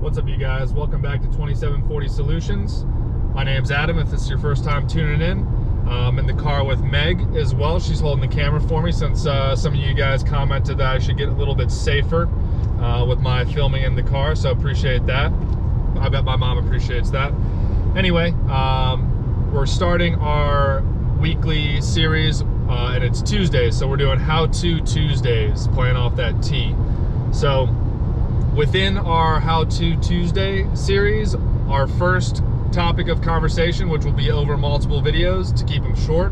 What's up, you guys? Welcome back to 2740 Solutions. My name's Adam. If this is your first time tuning in, I'm in the car with Meg as well. She's holding the camera for me since some of you guys commented that I should get a little bit safer with my filming in the car, so appreciate that. I bet my mom appreciates that. Anyway, we're starting our weekly series, and it's Tuesdays, so we're doing How-To Tuesdays, playing off that T. So within our How-To Tuesday series, our first topic of conversation, which will be over multiple videos to keep them short,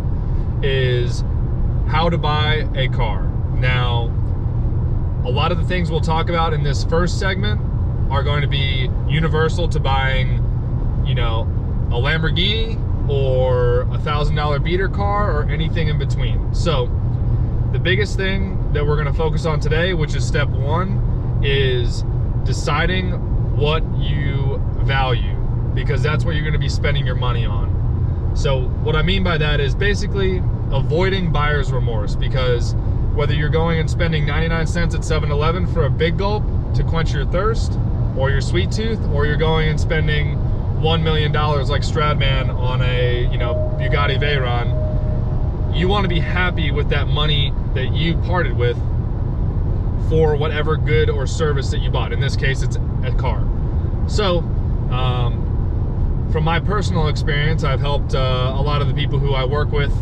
is how to buy a car. Now, a lot of the things we'll talk about in this first segment are going to be universal to buying, you know, a Lamborghini or a $1,000 beater car or anything in between. So the biggest thing that we're going to focus on today, which is step one, is deciding what you value, because that's what you're going to be spending your money on. So what I mean by that is basically avoiding buyer's remorse, because whether you're going and spending 99 cents at 7-Eleven for a big gulp to quench your thirst or your sweet tooth, or you're going and spending $1 million like Stradman on a, you know, Bugatti Veyron, you want to be happy with that money that you parted with for whatever good or service that you bought. In this case, it's a car. So from my personal experience, I've helped a lot of the people who I work with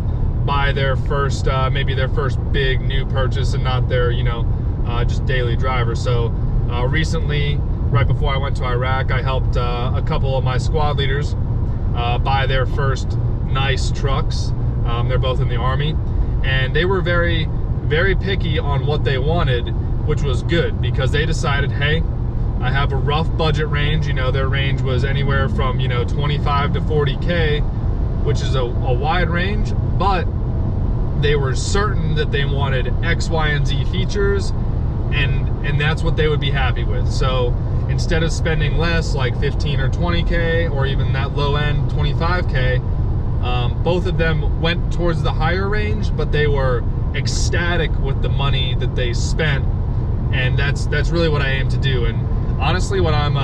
buy their first, maybe their first big new purchase, and not their, you know, just daily driver. So recently, right before I went to Iraq, I helped a couple of my squad leaders buy their first nice trucks. They're both in the Army, and they were very, very picky on what they wanted, which was good, because they decided, hey, I have a rough budget range. You know, their range was anywhere from, you know, 25 to 40K, which is a wide range, but they were certain that they wanted X, Y, and Z features, and that's what they would be happy with. So instead of spending less, like 15 or 20K, or even that low end 25K, both of them went towards the higher range, but they were ecstatic with the money that they spent, and that's really what I aim to do. And honestly, when I'm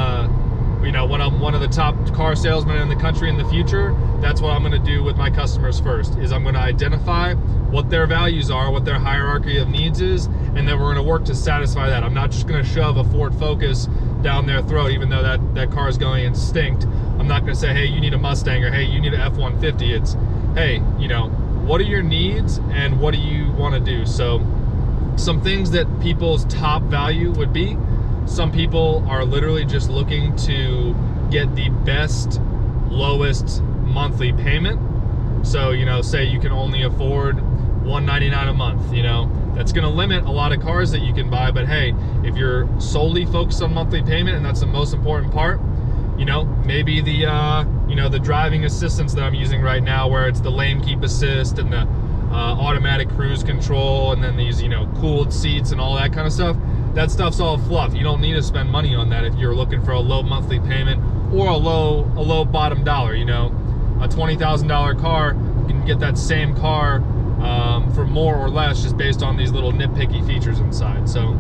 when I'm one of the top car salesmen in the country in the future, that's what I'm going to do with my customers first, is I'm going to identify what their values are, what their hierarchy of needs is, and then we're going to work to satisfy that. I'm not just going to shove a Ford Focus down their throat, even though that car is going instinct. I'm not going to say, hey, you need a Mustang, or hey, you need an F-150. It's, hey, you know, what are your needs and what do you want to do? So some things that people's top value would be: some people are literally just looking to get the best, lowest monthly payment. So, you know, say you can only afford $199 a month, you know, that's going to limit a lot of cars that you can buy. But hey, if you're solely focused on monthly payment, and that's the most important part, you know, maybe the the driving assistance that I'm using right now, where it's the lane keep assist and the automatic cruise control, and then these, you know, cooled seats and all that kind of stuff, that stuff's all fluff. You don't need to spend money on that if you're looking for a low monthly payment or a low bottom dollar. You know, a $20,000 car, you can get that same car for more or less, just based on these little nitpicky features inside. So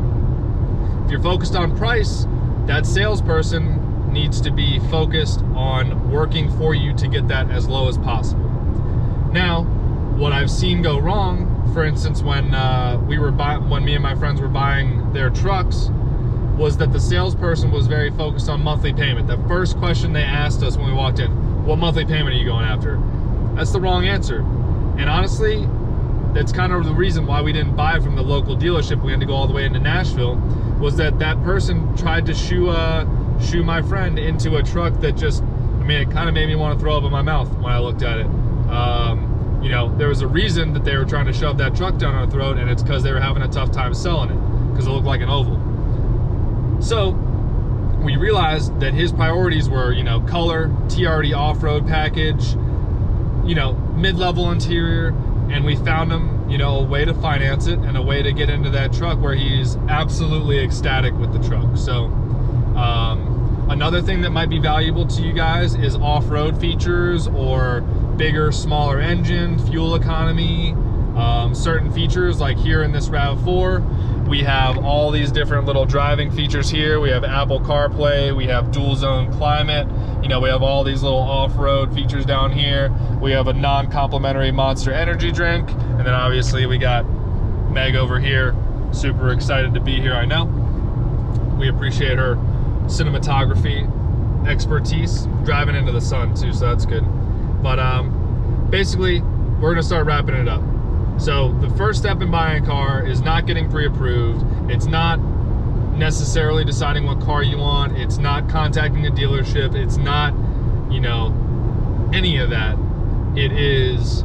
if you're focused on price, that salesperson needs to be focused on working for you to get that as low as possible. Now, what I've seen go wrong, for instance, when me and my friends were buying their trucks, was that the salesperson was very focused on monthly payment. The first question they asked us when we walked in: what monthly payment are you going after? That's the wrong answer. And honestly, that's kind of the reason why we didn't buy from the local dealership. We had to go all the way into Nashville, was that person tried to shoo my friend into a truck that just, I mean, it kind of made me want to throw up in my mouth when I looked at it. You know, there was a reason that they were trying to shove that truck down our throat, and it's because they were having a tough time selling it, because it looked like an oval. So we realized that his priorities were, you know, color, TRD off-road package, you know, mid-level interior, and we found him, you know, a way to finance it and a way to get into that truck where he's absolutely ecstatic with the truck. So another thing that might be valuable to you guys is off-road features, or bigger, smaller engine, fuel economy, certain features like here in this RAV4, We have all these different little driving features here. We have Apple CarPlay, we have dual zone climate, you know, we have all these little off-road features down here. We have a non-complimentary Monster Energy drink, and then obviously we got Meg over here, super excited to be here, I know. We appreciate her cinematography expertise, driving into the sun too, so that's good. But basically, we're gonna start wrapping it up. So the first step in buying a car is not getting pre-approved. It's not necessarily deciding what car you want. It's not contacting a dealership. It's not, you know, any of that. It is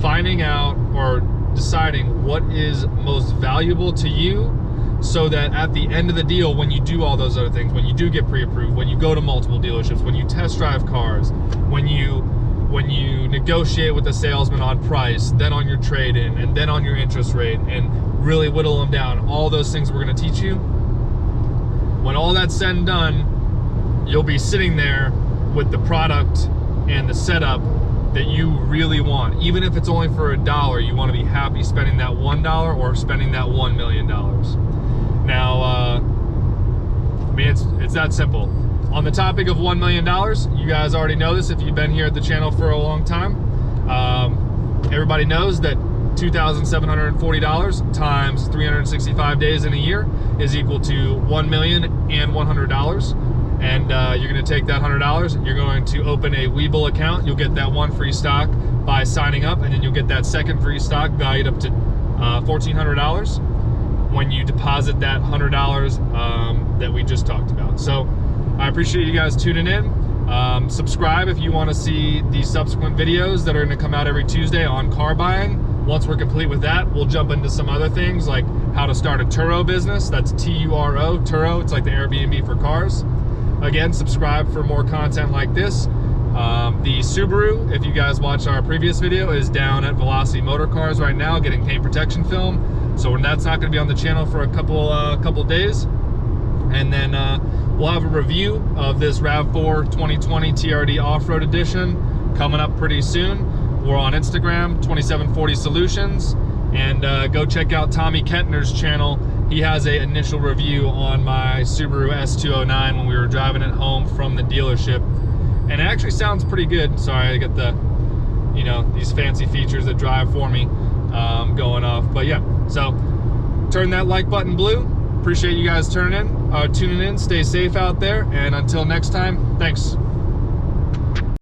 finding out or deciding what is most valuable to you, so that at the end of the deal, when you do all those other things, when you do get pre-approved, when you go to multiple dealerships, when you test drive cars, when you negotiate with the salesman on price, then on your trade-in, and then on your interest rate, and really whittle them down, all those things we're gonna teach you. When all that's said and done, you'll be sitting there with the product and the setup that you really want. Even if it's only for $1, you wanna be happy spending that $1 or spending that $1 million. Now, I mean, it's that simple. On the topic of $1 million, you guys already know this if you've been here at the channel for a long time. Everybody knows that $2,740 times 365 days in a year is equal to $1,100,000. And you're gonna take that $100, you're going to open a Webull account. You'll get that one free stock by signing up, and then you'll get that second free stock valued up to $1,400 when you deposit that $100 that we just talked about. So I appreciate you guys tuning in. Subscribe if you want to see the subsequent videos that are going to come out every Tuesday on car buying. Once we're complete with that, we'll jump into some other things like how to start a Turo business. That's T-U-R-O, Turo. It's like the Airbnb for cars. Again, subscribe for more content like this. The Subaru, if you guys watched our previous video, is down at Velocity Motor Cars right now getting paint protection film. So that's not going to be on the channel for a couple days. And then we'll have a review of this RAV4 2020 TRD Off-Road Edition coming up pretty soon. We're on Instagram, 2740 Solutions, and go check out Tommy Kentner's channel. He has an initial review on my Subaru S209 when we were driving it home from the dealership, and it actually sounds pretty good. Sorry, I got the, you know, these fancy features that drive for me going off. But yeah, so turn that like button blue. Appreciate you guys tuning in. Stay safe out there, and until next time, thanks.